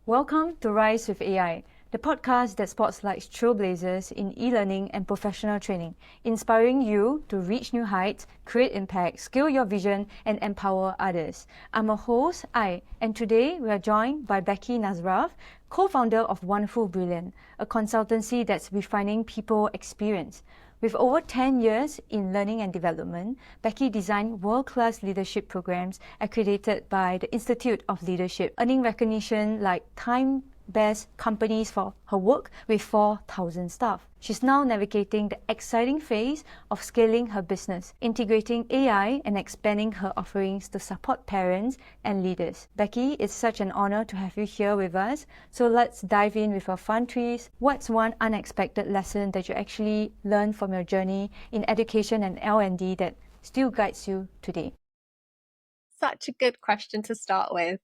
Welcome to Rise with AI, the podcast that spotlights trailblazers in e-learning and professional training, inspiring you to reach new heights, create impact, scale your vision, and empower others. I'm a host, and today we are joined by Becki Nazareth, co-founder of Wonderful Brilliant, a consultancy that's refining people experience. With over 10 years in learning and development, Becki designed world-class leadership programs accredited by the Institute of Leadership, earning recognition like Time Best Companies for her work with 4,000 staff. She's now navigating the exciting phase of scaling her business, integrating AI and expanding her offerings to support parents and leaders. Becki, it's such an honor to have you here with us. So let's dive in with our fun trees. What's one unexpected lesson that you actually learned from your journey in education and L&D that still guides you today? Such a good question to start with.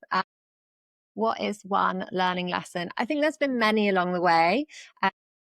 What is one learning lesson? I think there's been many along the way.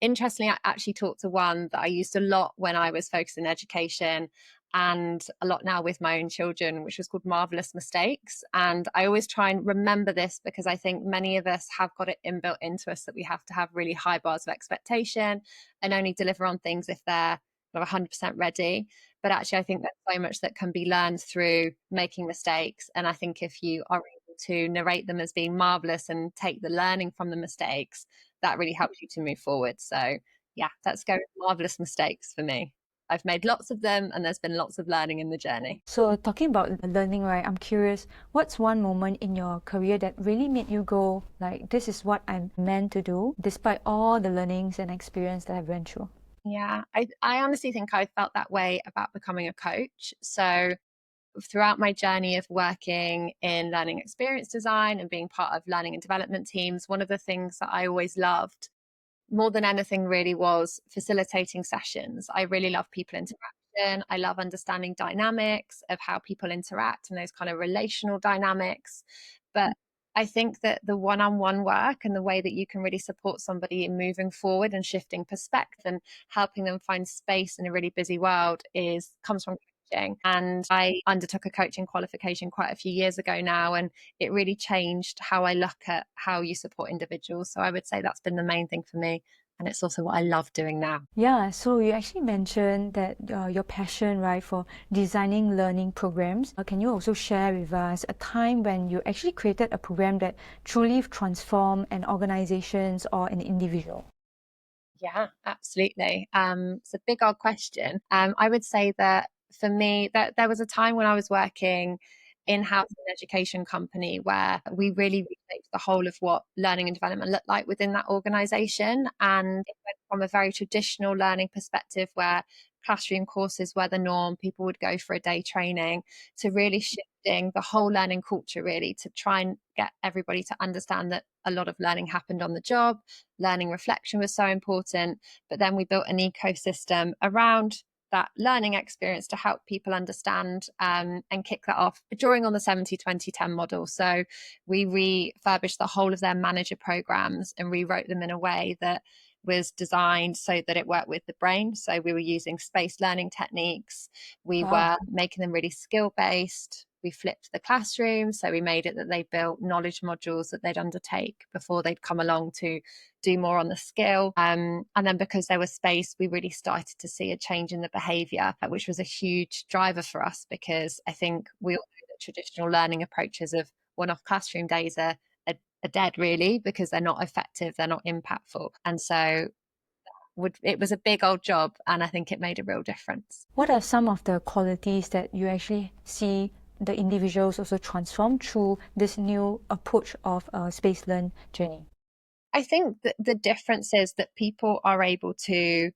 Interestingly, I actually talked to one that I used a lot when I was focused in education and a lot now with my own children, which was called Marvelous Mistakes. And I always try and remember this because I think many of us have got it inbuilt into us that we have to have really high bars of expectation and only deliver on things if they're 100% ready. But actually, I think there's so much that can be learned through making mistakes. And I think if you are able to narrate them as being marvelous and take the learning from the mistakes, that really helps you to move forward. So yeah, that's go with marvelous mistakes for me. I've made lots of them and there's been lots of learning in the journey. So talking about learning, right, I'm curious, what's one moment in your career that really made you go, like, this is what I'm meant to do, despite all the learnings and experience that I've went through? Yeah, I honestly think I felt that way about becoming a coach. So throughout my journey of working in learning experience design and being part of learning and development teams, one of the things that I always loved more than anything really was facilitating sessions. I really love people interaction. I love understanding dynamics of how people interact and those kind of relational dynamics. But I think that the one-on-one work and the way that you can really support somebody in moving forward and shifting perspective and helping them find space in a really busy world is comes from coaching. And I undertook a coaching qualification quite a few years ago now, and it really changed how I look at how you support individuals. So I would say that's been the main thing for me. And it's also what I love doing now. Yeah, so you actually mentioned that your passion, right, for designing learning programs. Can you also share with us a time when you actually created a program that truly transformed an organization's or an individual? Yeah, absolutely. It's a big old question. I would say that for me, that there was a time when I was working in-house in an education company where we really reshaped the whole of what learning and development looked like within that organization. And it went from a very traditional learning perspective where classroom courses were the norm, people would go for a day training, to really shifting the whole learning culture really to try and get everybody to understand that a lot of learning happened on the job. Learning reflection was so important, but then we built an ecosystem around that learning experience to help people understand and kick that off, drawing on the 70-20-10 model. So we refurbished the whole of their manager programs and rewrote them in a way that was designed so that it worked with the brain. So we were using spaced learning techniques. We were making them really skill based. We flipped the classroom. So we made it that they built knowledge modules that they'd undertake before they'd come along to do more on the skill. And then because there was space, we really started to see a change in the behavior, which was a huge driver for us, because I think we all know that traditional learning approaches of one-off classroom days are dead, really, because they're not effective, they're not impactful. And so it was a big old job, and I think it made a real difference. What are some of the qualities that you actually see the individuals also transform through this new approach of a space learn journey? I think that the difference is that people are able to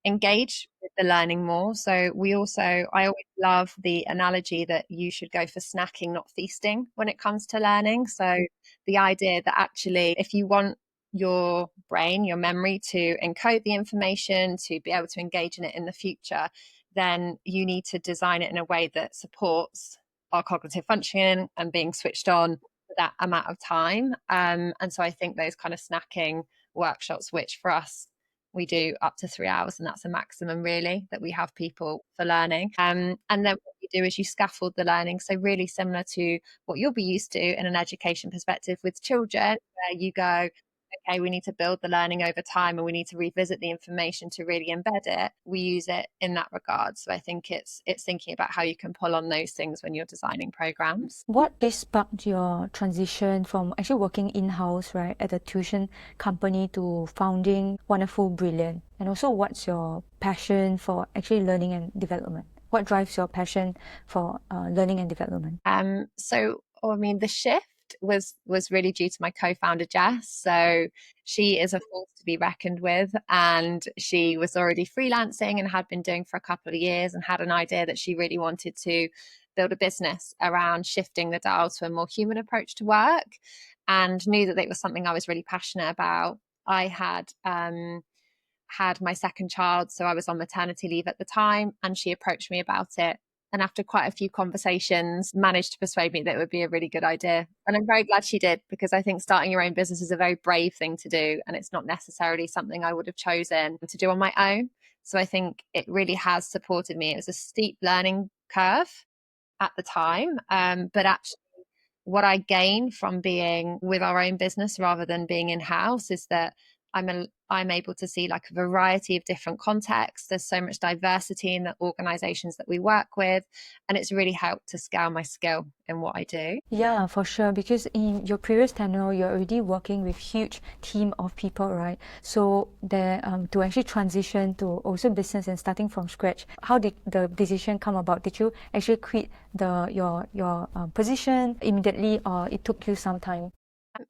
engage with the learning more. So I always love the analogy that you should go for snacking, not feasting when it comes to learning. So the idea that actually, if you want your brain, your memory to encode the information, to be able to engage in it in the future, then you need to design it in a way that supports our cognitive functioning and being switched on that amount of time. And so I think those kind of snacking workshops, which for us we do up to 3 hours, and that's a maximum really that we have people for learning. And then what you do is you scaffold the learning. So really similar to what you'll be used to in an education perspective with children, where you go, okay, we need to build the learning over time and we need to revisit the information to really embed it. We use it in that regard. So I think it's thinking about how you can pull on those things when you're designing programs. What sparked your transition from actually working in-house, right, at a tuition company to founding Wonderful Brilliant? And also, what's your passion for actually learning and development? What drives your passion for learning and development? The shift was really due to my co-founder Jess. So she is a force to be reckoned with, and she was already freelancing and had been doing for a couple of years, and had an idea that she really wanted to build a business around shifting the dial to a more human approach to work, and knew that it was something I was really passionate about. I had my second child, so I was on maternity leave at the time, and she approached me about it. And after quite a few conversations, managed to persuade me that it would be a really good idea. And I'm very glad she did, because I think starting your own business is a very brave thing to do. And it's not necessarily something I would have chosen to do on my own. So I think it really has supported me. It was a steep learning curve at the time. But actually, what I gain from being with our own business rather than being in-house is that I'm able to see like a variety of different contexts. There's so much diversity in the organizations that we work with, and it's really helped to scale my skill in what I do. Yeah, for sure. Because in your previous tenure, you're already working with huge team of people, right? So there, to actually transition to also business and starting from scratch, how did the decision come about? Did you actually quit your position immediately, or it took you some time?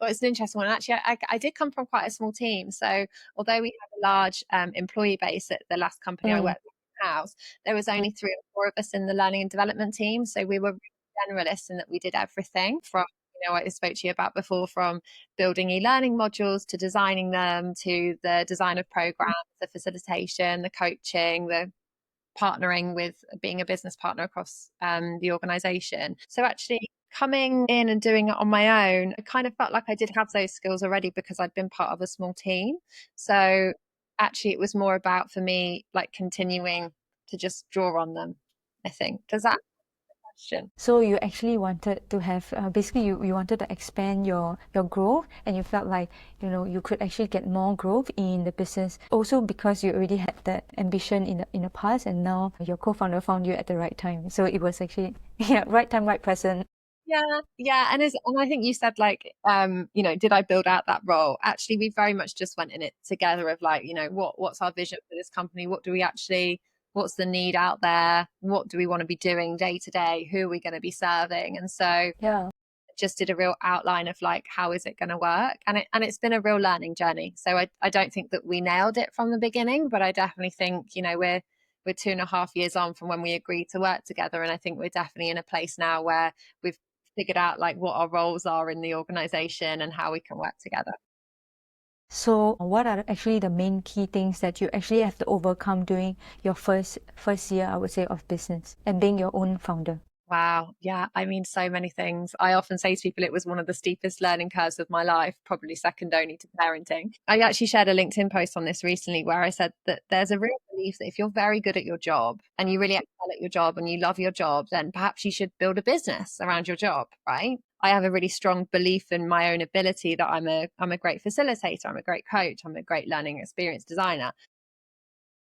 Well, it's an interesting one. Actually, I did come from quite a small team. So although we had a large employee base at the last company I worked with in-house, there was only 3 or 4 of us in the learning and development team. So we were generalists in that we did everything from, what I spoke to you about before, from building e-learning modules to designing them, to the design of programs, the facilitation, the coaching, the partnering with being a business partner across the organization. So actually coming in and doing it on my own, I kind of felt like I did have those skills already because I'd been part of a small team. So actually it was more about, for me, like continuing to just draw on them, I think. Does that question? So you actually wanted to have basically you wanted to expand your growth, and you felt like you could actually get more growth in the business. Also because you already had that ambition in the past, and now your co-founder found you at the right time. So it was actually right time, right person. Yeah, and I think you said like, did I build out that role? Actually, we very much just went in it together of like, what's our vision for this company? What's the need out there? What do we want to be doing day to day? Who are we going to be serving? And so Yeah. just did a real outline of like, how is it going to work? And it's been a real learning journey. So I don't think that we nailed it from the beginning, but I definitely think, we're 2.5 years on from when we agreed to work together. And I think we're definitely in a place now where we've figured out like what our roles are in the organization and how we can work together. So what are actually the main key things that you actually have to overcome during your first year, I would say, of business and being your own founder? Wow. Yeah. I mean, so many things. I often say to people, it was one of the steepest learning curves of my life, probably second only to parenting. I actually shared a LinkedIn post on this recently where I said that there's a real belief that if you're very good at your job and you really excel at your job and you love your job, then perhaps you should build a business around your job, right? I have a really strong belief in my own ability that I'm a great facilitator, I'm a great coach, I'm a great learning experience designer.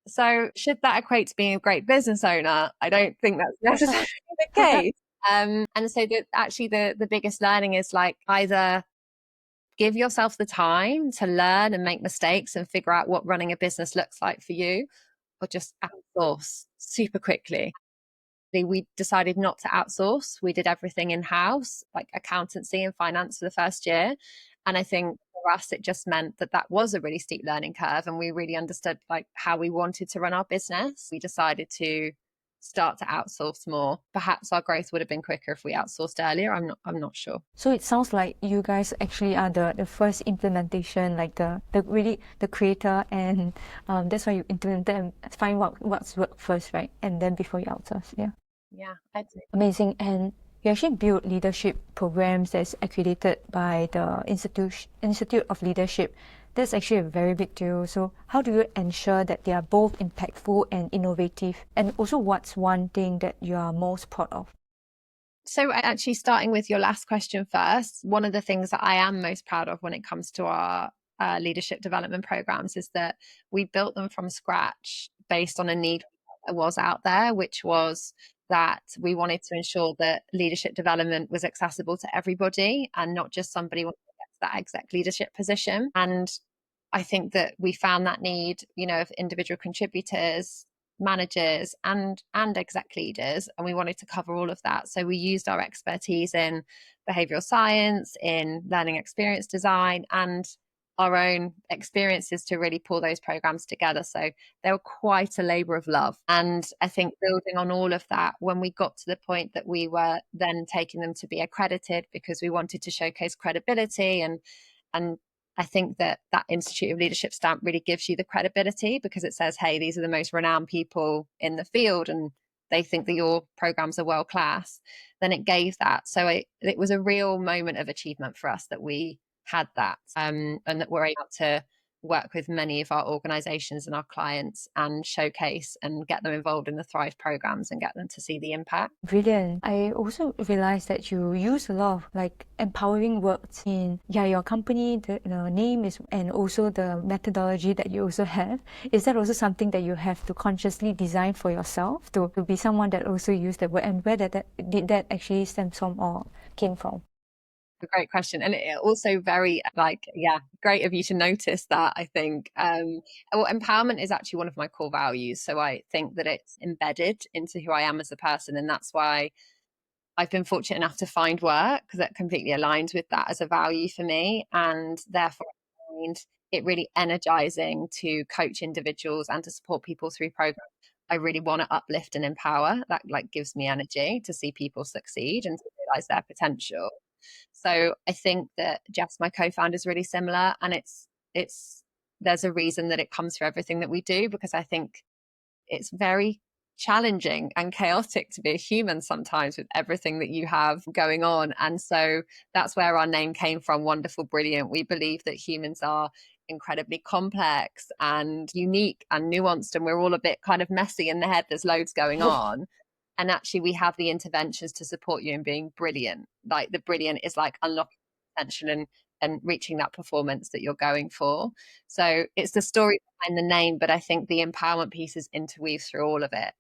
So should that equate to being a great business owner? I don't think that's necessarily the case. And so the biggest learning is like, either give yourself the time to learn and make mistakes and figure out what running a business looks like for you, or just outsource super quickly. We decided not to outsource. We did everything in-house, like accountancy and finance for the first year. And I think for us, it just meant that was a really steep learning curve, and we really understood like how we wanted to run our business. We decided to start to outsource more. Perhaps our growth would have been quicker if we outsourced earlier. I'm not sure. So it sounds like you guys actually are the first implementation, like the really the creator, and that's why you implement and find what's work first, right? And then before you outsource. Yeah, I'd say. Amazing. And you actually build leadership programs that's accredited by the Institute of Leadership That's actually a very big deal. So how do you ensure that they are both impactful and innovative? And also, what's one thing that you are most proud of? So actually, starting with your last question first, one of the things that I am most proud of when it comes to our leadership development programs is that we built them from scratch based on a need that was out there, which was that we wanted to ensure that leadership development was accessible to everybody and not just somebody wanting to get to that exec leadership position. And I think that we found that need, of individual contributors, managers and exec leaders, and we wanted to cover all of that. So we used our expertise in behavioral science, in learning experience design, and our own experiences to really pull those programs together. So they were quite a labor of love. And I think building on all of that, when we got to the point that we were then taking them to be accredited because we wanted to showcase credibility, and I think that Institute of Leadership stamp really gives you the credibility because it says, hey, these are the most renowned people in the field and they think that your programs are world class. Then it gave that. So it was a real moment of achievement for us that we had that, and that we're able to work with many of our organizations and our clients and showcase and get them involved in the Thrive programs and get them to see the impact. Brilliant. I also realized that you use a lot of like empowering words in your company, the name is, and also the methodology that you also have. Is that also something that you have to consciously design for yourself to be someone that also use the word, and where did that actually stem from or came from? A great question, and it also very great of you to notice that. I think well, empowerment is actually one of my core values, so I think that it's embedded into who I am as a person, and that's why I've been fortunate enough to find work that completely aligns with that as a value for me, and therefore I find it really energizing to coach individuals and to support people through programs. I really want to uplift and empower. That like gives me energy to see people succeed and to realize their potential. So I think that Jess, my co-founder, is really similar, and it's there's a reason that it comes for everything that we do, because I think it's very challenging and chaotic to be a human sometimes with everything that you have going on. And so that's where our name came from, Wonderful Brilliant. We believe that humans are incredibly complex and unique and nuanced, and we're all a bit kind of messy in the head. There's loads going on. And actually we have the interventions to support you in being brilliant. Like the brilliant is like unlocking potential and reaching that performance that you're going for. So it's the story behind the name, but I think the empowerment piece is interweaved through all of it.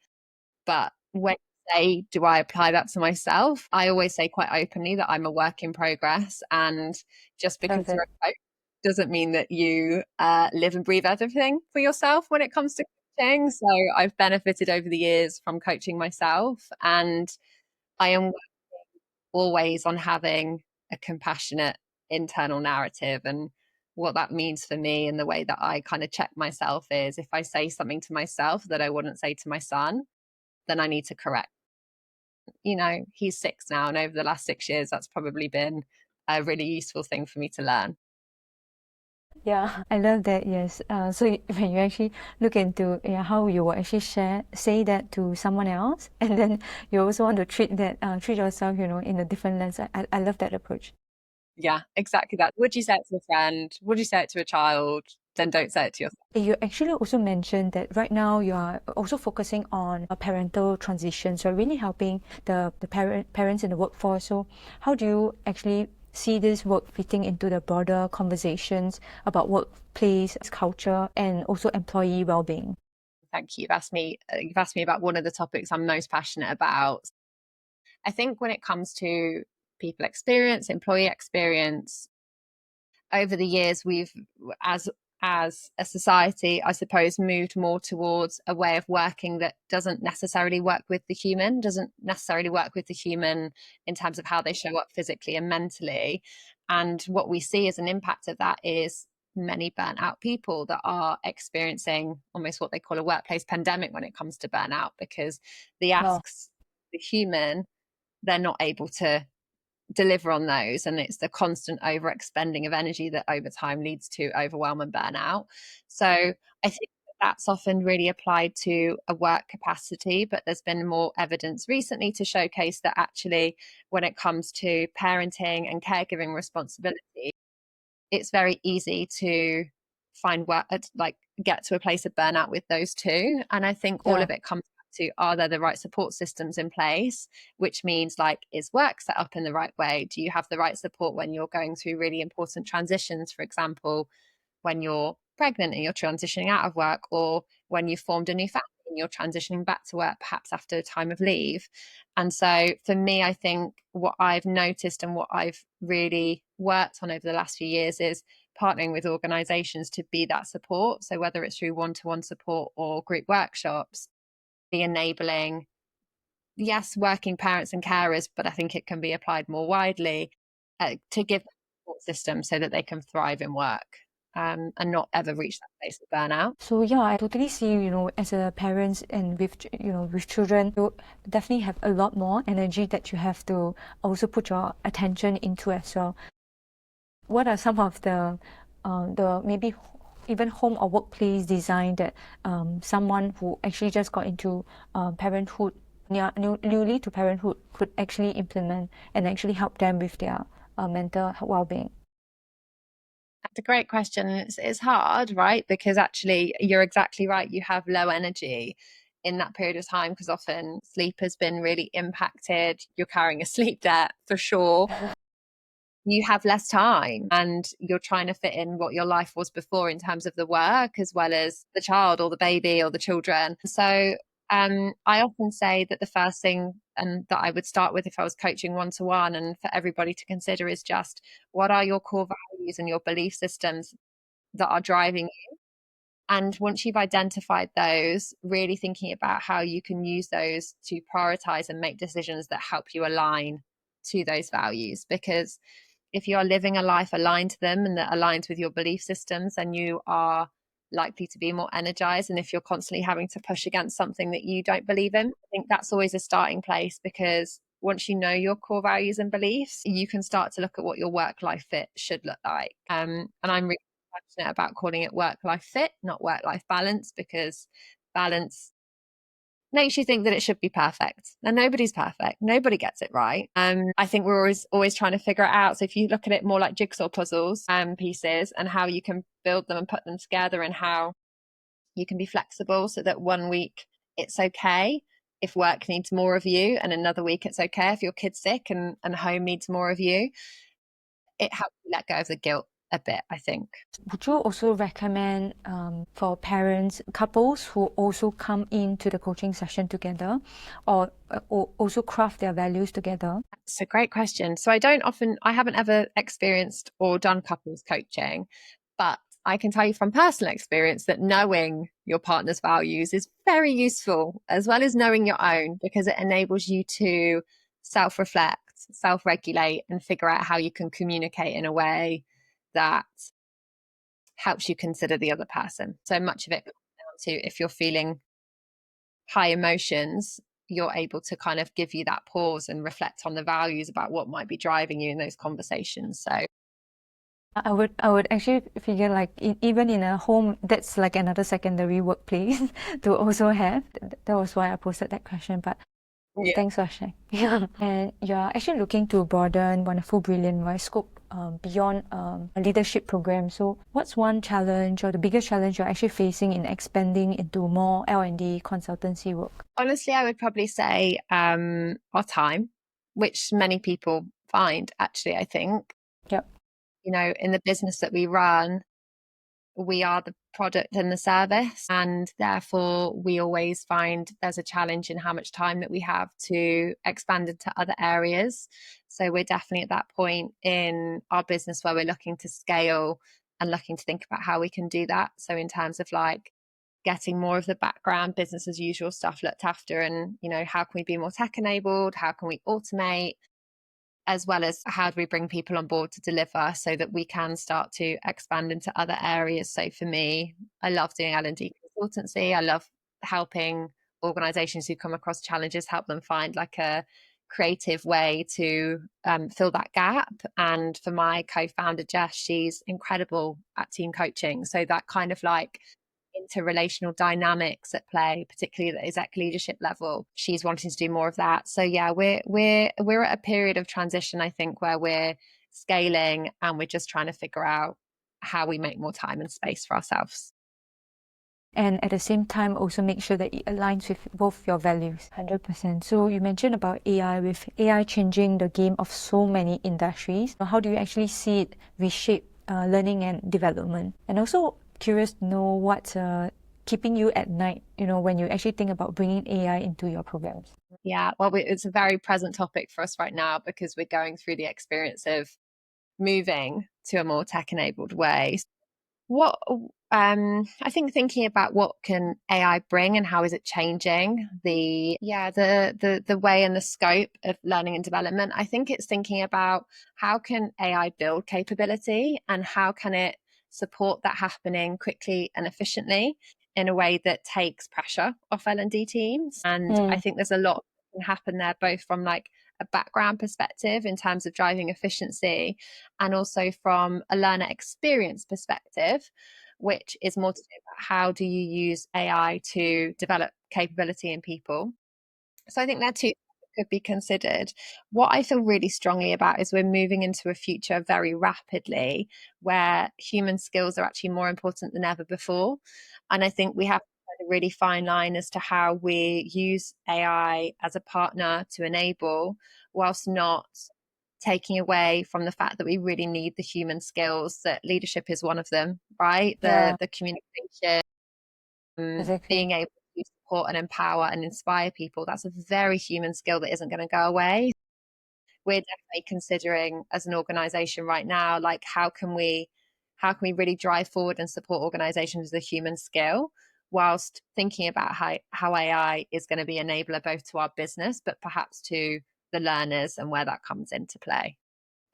But when you say, do I apply that to myself? I always say quite openly that I'm a work in progress. And just because you're a coach doesn't mean that you live and breathe everything for yourself when it comes to coaching. So I've benefited over the years from coaching myself. And I am always on having a compassionate internal narrative. And what that means for me and the way that I kind of check myself is if I say something to myself that I wouldn't say to my son, then I need to correct. He's 6 now, and over the last 6 years, that's probably been a really useful thing for me to learn. Yeah, I love that. Yes. So when you actually look into how you will actually say that to someone else, and then you also want to treat yourself, in a different lens. I love that approach. Yeah, exactly that. Would you say it to a friend? Would you say it to a child? Then don't say it to yourself. You actually also mentioned that right now you are also focusing on a parental transition, so really helping the parents in the workforce. So how do you actually see this work fitting into the broader conversations about workplace culture and also employee well-being? Thank you. You've asked me about one of the topics I'm most passionate about. I think when it comes to people experience, employee experience, over the years we've as a society, I suppose, moved more towards a way of working that doesn't necessarily work with the human in terms of how they show up physically and mentally. And what we see as an impact of that is many burnt out people that are experiencing almost what they call a workplace pandemic when it comes to burnout, because the asks, the human, they're not able to deliver on those, and it's the constant overexpending of energy that over time leads to overwhelm and burnout. So I think that's often really applied to a work capacity, but there's been more evidence recently to showcase that actually when it comes to parenting and caregiving responsibility, it's very easy to find work, like get to a place of burnout with those two. And I think all of it comes back to, are there the right support systems in place? Which means, like, is work set up in the right way? Do you have the right support when you're going through really important transitions, for example, when you're pregnant and you're transitioning out of work, or when you've formed a new family and you're transitioning back to work, perhaps after a time of leave. And so for me, I think what I've noticed and what I've really worked on over the last few years is partnering with organizations to be that support. So whether it's through one-to-one support or group workshops, the enabling, yes, working parents and carers, but I think it can be applied more widely, to give them a support system so that they can thrive in work, and not ever reach that place of burnout. So yeah, I totally see, as a parents and with children, you definitely have a lot more energy that you have to also put your attention into as well. What are some of the maybe even home or workplace design that someone who actually just got into parenthood, newly to parenthood, could actually implement and actually help them with their mental well-being? That's a great question. It's hard, right? Because actually, you're exactly right. You have low energy in that period of time because often sleep has been really impacted. You're carrying a sleep debt for sure. You have less time and you're trying to fit in what your life was before in terms of the work as well as the child or the baby or the children. So I often say that the first thing and that I would start with if I was coaching one-to-one and for everybody to consider is just, what are your core values and your belief systems that are driving you? And once you've identified those, really thinking about how you can use those to prioritize and make decisions that help you align to those values. Because if you are living a life aligned to them and that aligns with your belief systems, then you are likely to be more energized. And if you're constantly having to push against something that you don't believe in, I think that's always a starting place, because once you know your core values and beliefs, you can start to look at what your work life fit should look like. And I'm really passionate about calling it work life fit, not work life balance, because balance makes you think that it should be perfect, and nobody's perfect. Nobody gets it right. I think we're always trying to figure it out. So if you look at it more like jigsaw puzzles, pieces, and how you can build them and put them together, and how you can be flexible so that one week it's okay if work needs more of you, and another week it's okay if your kid's sick and home needs more of you. It helps you let go of the guilt a bit, I think. Would you also recommend for parents, couples who also come into the coaching session together, or also craft their values together? It's a great question. So I haven't ever experienced or done couples coaching, but I can tell you from personal experience that knowing your partner's values is very useful, as well as knowing your own, because it enables you to self-reflect, self-regulate, and figure out how you can communicate in a way that helps you consider the other person. So much of it comes down to, if you're feeling high emotions, you're able to kind of give you that pause and reflect on the values about what might be driving you in those conversations. So I would actually figure, like, even in a home, that's like another secondary workplace to also have. That was why I posted that question. But yeah. thanks for sharing. Yeah. And you're actually looking to broaden Wonderful Brilliant Voice scope beyond a leadership program. So what's one challenge or the biggest challenge you're actually facing in expanding into more L&D consultancy work? Honestly, I would probably say our time, which many people find, actually, I think. Yep. In the business that we run, we are the product and the service, and therefore we always find there's a challenge in how much time that we have to expand into other areas. So we're definitely at that point in our business where we're looking to scale and looking to think about how we can do that. So in terms of like getting more of the background business as usual stuff looked after, and how can we be more tech enabled, how can we automate, as well as how do we bring people on board to deliver so that we can start to expand into other areas. So for me, I love doing L&D consultancy. I love helping organizations who come across challenges, help them find like a creative way to fill that gap. And for my co-founder, Jess, she's incredible at team coaching. So that kind of like interrelational dynamics at play, particularly at the exec leadership level, she's wanting to do more of that. So yeah, we're at a period of transition, I think, where we're scaling and we're just trying to figure out how we make more time and space for ourselves. And at the same time also make sure that it aligns with both your values. 100%. So you mentioned about AI, with AI changing the game of so many industries. How do you actually see it reshape learning and development? And also curious to know what's keeping you at night, when you actually think about bringing AI into your programs. Yeah, well, it's a very present topic for us right now because we're going through the experience of moving to a more tech-enabled way. What I think thinking about what can AI bring and how is it changing the way and the scope of learning and development. I think it's thinking about how can AI build capability and how can it support that happening quickly and efficiently in a way that takes pressure off L&D teams. And I think there's a lot that can happen there, both from like a background perspective in terms of driving efficiency, and also from a learner experience perspective, which is more to do about how do you use AI to develop capability in people. So I think that too could be considered. What I feel really strongly about is we're moving into a future very rapidly where human skills are actually more important than ever before. And I think we have a really fine line as to how we use AI as a partner to enable, whilst not taking away from the fact that we really need the human skills, that leadership is one of them, right? The communication, Exactly. being able to support and empower and inspire people, that's a very human skill that isn't going to go away. We're definitely considering as an organization right now, like how can we really drive forward and support organizations with a human skill, whilst thinking about how AI is going to be enabler both to our business but perhaps to the learners and where that comes into play.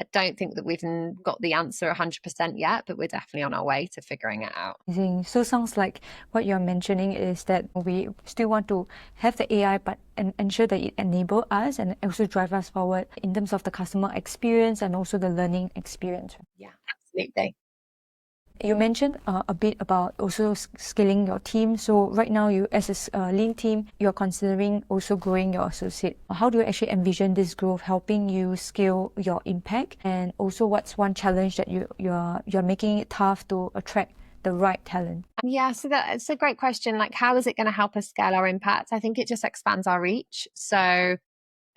I don't think that we've got the answer 100% yet, but we're definitely on our way to figuring it out. Amazing. So sounds like what you're mentioning is that we still want to have the AI, but ensure that it enable us and also drive us forward in terms of the customer experience and also the learning experience. Yeah, absolutely. You mentioned a bit about also scaling your team. So right now, you as a lean team, you're considering also growing your associate. How do you actually envision this growth helping you scale your impact? And also, what's one challenge that you're making it tough to attract the right talent? Yeah, so that's a great question. Like, how is it going to help us scale our impact? I think it just expands our reach. So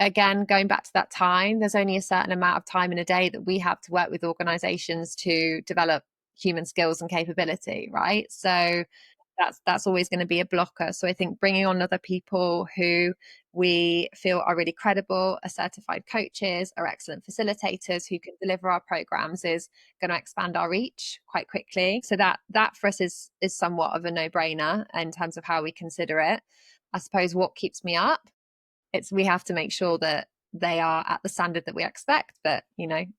again, going back to that time, there's only a certain amount of time in a day that we have to work with organizations to develop human skills and capability, right? So that's always going to be a blocker. So I think bringing on other people who we feel are really credible, are certified coaches, are excellent facilitators who can deliver our programs is going to expand our reach quite quickly. So that for us is somewhat of a no-brainer in terms of how we consider it. I suppose what keeps me up, we have to make sure that they are at the standard that we expect. But,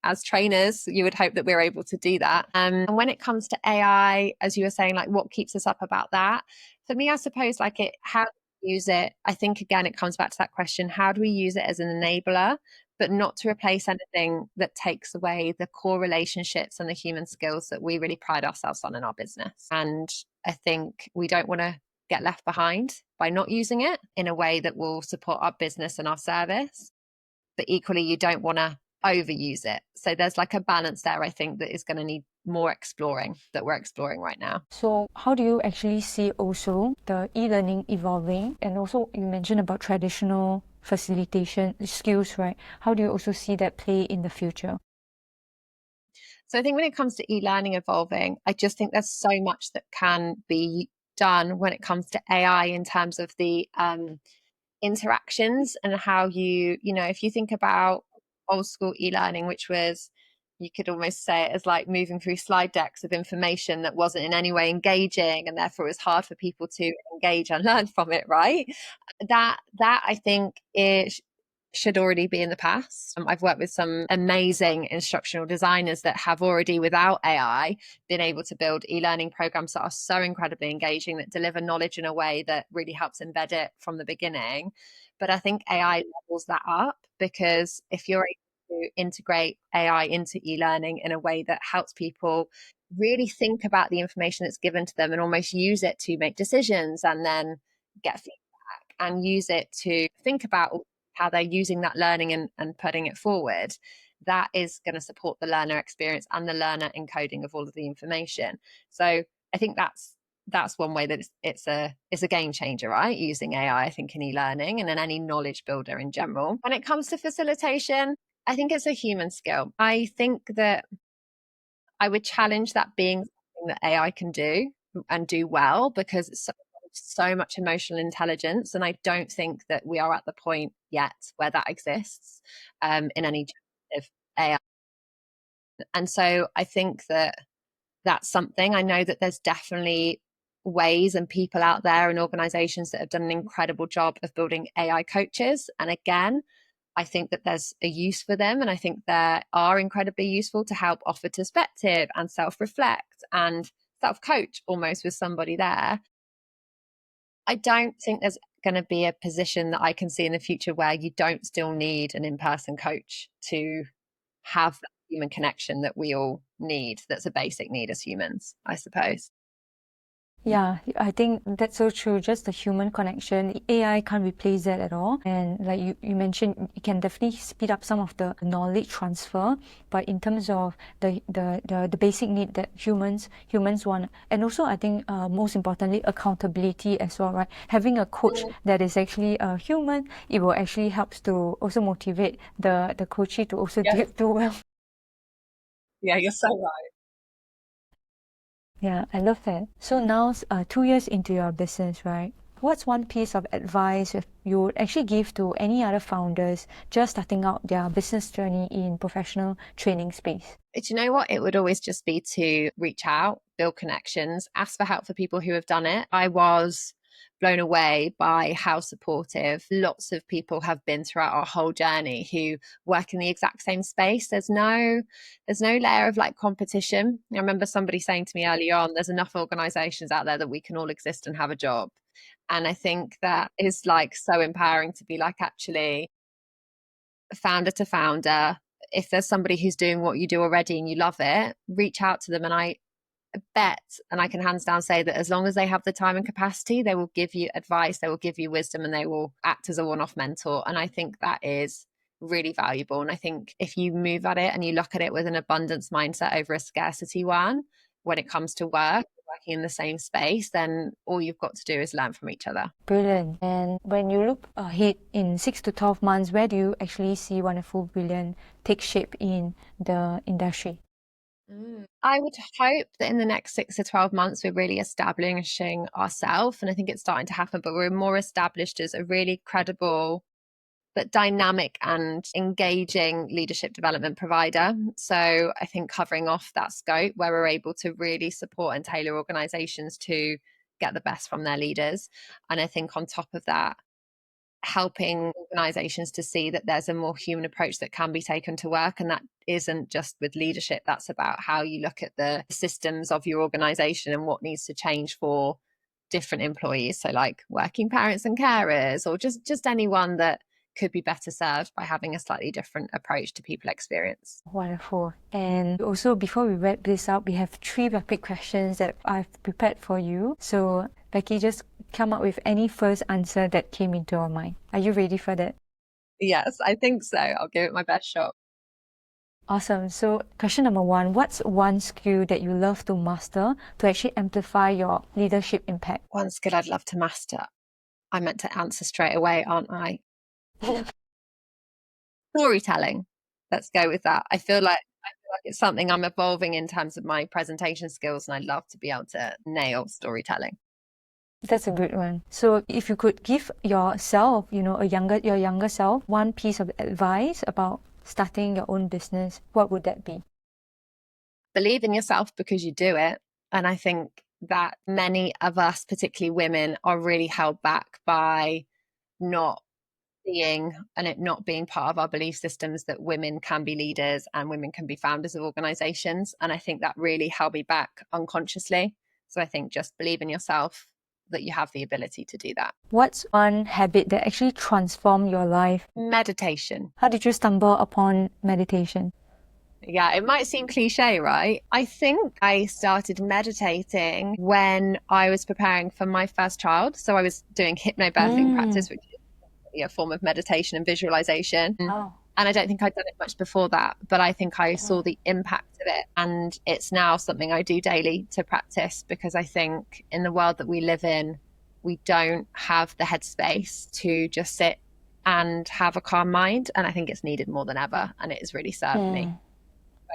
as trainers, you would hope that we're able to do that. And when it comes to AI, as you were saying, like what keeps us up about that? For me, I suppose how do we use it? I think, again, it comes back to that question, how do we use it as an enabler, but not to replace anything that takes away the core relationships and the human skills that we really pride ourselves on in our business. And I think we don't want to get left behind by not using it in a way that will support our business and our service. But equally, you don't want to overuse it. So there's like a balance there, I think, that is going to need more exploring, that we're exploring right now. So how do you actually see also the e-learning evolving? And also you mentioned about traditional facilitation skills, right? How do you also see that play in the future? So I think when it comes to e-learning evolving, I just think there's so much that can be done when it comes to AI in terms of the interactions and how if you think about old school e-learning, which was, you could almost say it as like moving through slide decks of information that wasn't in any way engaging, and therefore it was hard for people to engage and learn from it, right? That I think it should already be in the past. I've worked with some amazing instructional designers that have already, without AI, been able to build e-learning programs that are so incredibly engaging, that deliver knowledge in a way that really helps embed it from the beginning. But I think AI levels that up, because if you're able to integrate AI into e-learning in a way that helps people really think about the information that's given to them and almost use it to make decisions and then get feedback and use it to think about how they're using that learning and putting it forward, that is going to support the learner experience and the learner encoding of all of the information. So I think that's one way that it's a game changer, right? Using AI, I think, in e-learning and in any knowledge builder in general. When it comes to facilitation, I think it's a human skill. I think that I would challenge that being something that AI can do and do well, because it's so much emotional intelligence. And I don't think that we are at the point yet where that exists in any generative AI. And so I think that that's something. I know that there's definitely ways and people out there and organizations that have done an incredible job of building AI coaches. And again, I think that there's a use for them. And I think they are incredibly useful to help offer perspective and self-reflect and self-coach almost with somebody there. I don't think there's going to be a position that I can see in the future where you don't still need an in-person coach to have that human connection that we all need. That's a basic need as humans, I suppose. Yeah, I think that's so true. Just the human connection. AI can't replace that at all. And like you mentioned, it can definitely speed up some of the knowledge transfer. But in terms of the basic need that humans want, and also I think most importantly, accountability as well, right? Having a coach that is actually a human, it will actually helps to also motivate the coachee to also do well. Yeah, you're so right. Yeah, I love that. So now, 2 years into your business, right? What's one piece of advice you would actually give to any other founders just starting out their business journey in professional training space? Do you know what? It would always just be to reach out, build connections, ask for help for people who have done it. I was blown away by how supportive lots of people have been throughout our whole journey who work in the exact same space. There's no layer of like competition. I remember somebody saying to me early on, there's enough organizations out there that we can all exist and have a job. And I think that is like so empowering to be like, actually, founder to founder, if there's somebody who's doing what you do already and you love it, reach out to them. And I bet, and I can hands down say that as long as they have the time and capacity, they will give you advice, they will give you wisdom, and they will act as a one-off mentor. And I think that is really valuable. And I think if you move at it and you look at it with an abundance mindset over a scarcity one, when it comes to working in the same space, then all you've got to do is learn from each other. Brilliant. And when you look ahead in 6 to 12 months, where do you actually see Wonderful Brilliant take shape in the industry? I would hope that in the next 6 to 12 months, we're really establishing ourselves. And I think it's starting to happen, but we're more established as a really credible but dynamic and engaging leadership development provider. So I think covering off that scope where we're able to really support and tailor organizations to get the best from their leaders. And I think on top of that, helping organizations to see that there's a more human approach that can be taken to work. And that isn't just with leadership, that's about how you look at the systems of your organization and what needs to change for different employees. So like working parents and carers, or just anyone that could be better served by having a slightly different approach to people experience. Wonderful. And also, before we wrap this up, we have 3 rapid questions that I've prepared for you. So Becki, just come up with any first answer that came into your mind. Are you ready for that? Yes, I think so. I'll give it my best shot. Awesome. So question number 1, what's one skill that you love to master to actually amplify your leadership impact? One skill I'd love to master. I meant to answer straight away, aren't I? Storytelling. Let's go with that. I feel like it's something I'm evolving in terms of my presentation skills, and I'd love to be able to nail storytelling. That's a good one. So if you could give yourself, your younger self, one piece of advice about starting your own business, what would that be? Believe in yourself because you do it. And I think that many of us, particularly women, are really held back by not seeing and it not being part of our belief systems that women can be leaders and women can be founders of organizations. And I think that really held me back unconsciously. So I think just believe in yourself that you have the ability to do that. What's one habit that actually transformed your life? Meditation. How did you stumble upon meditation? Yeah, it might seem cliche, right? I think I started meditating when I was preparing for my first child. So I was doing hypnobirthing practice, which is a form of meditation and visualization. Oh. And I don't think I'd done it much before that, but I think I saw the impact of it. And it's now something I do daily to practice, because I think in the world that we live in, we don't have the headspace to just sit and have a calm mind. And I think it's needed more than ever. And it has really served me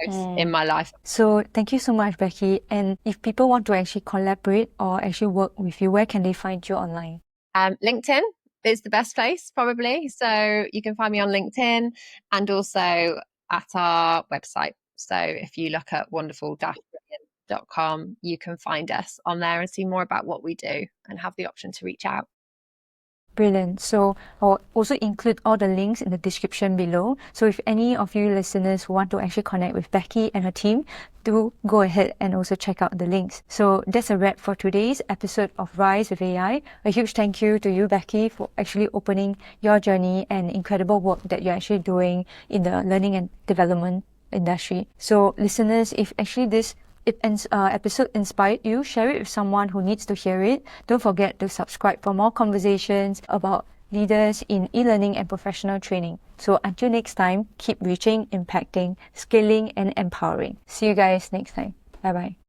both in my life. So thank you so much, Becki. And if people want to actually collaborate or actually work with you, where can they find you online? LinkedIn is the best place, probably. So you can find me on LinkedIn and also at our website. So if you look at wonderful-brilliant.com, you can find us on there and see more about what we do and have the option to reach out. Brilliant. So I'll also include all the links in the description below. So if any of you listeners want to actually connect with Becki and her team, do go ahead and also check out the links. So that's a wrap for today's episode of Rise with AI. A huge thank you to you, Becki, for actually opening your journey and incredible work that you're actually doing in the learning and development industry. So listeners, if actually this episode inspired you, share it with someone who needs to hear it. Don't forget to subscribe for more conversations about leaders in e-learning and professional training. So until next time, keep reaching, impacting, scaling, and empowering. See you guys next time. Bye-bye.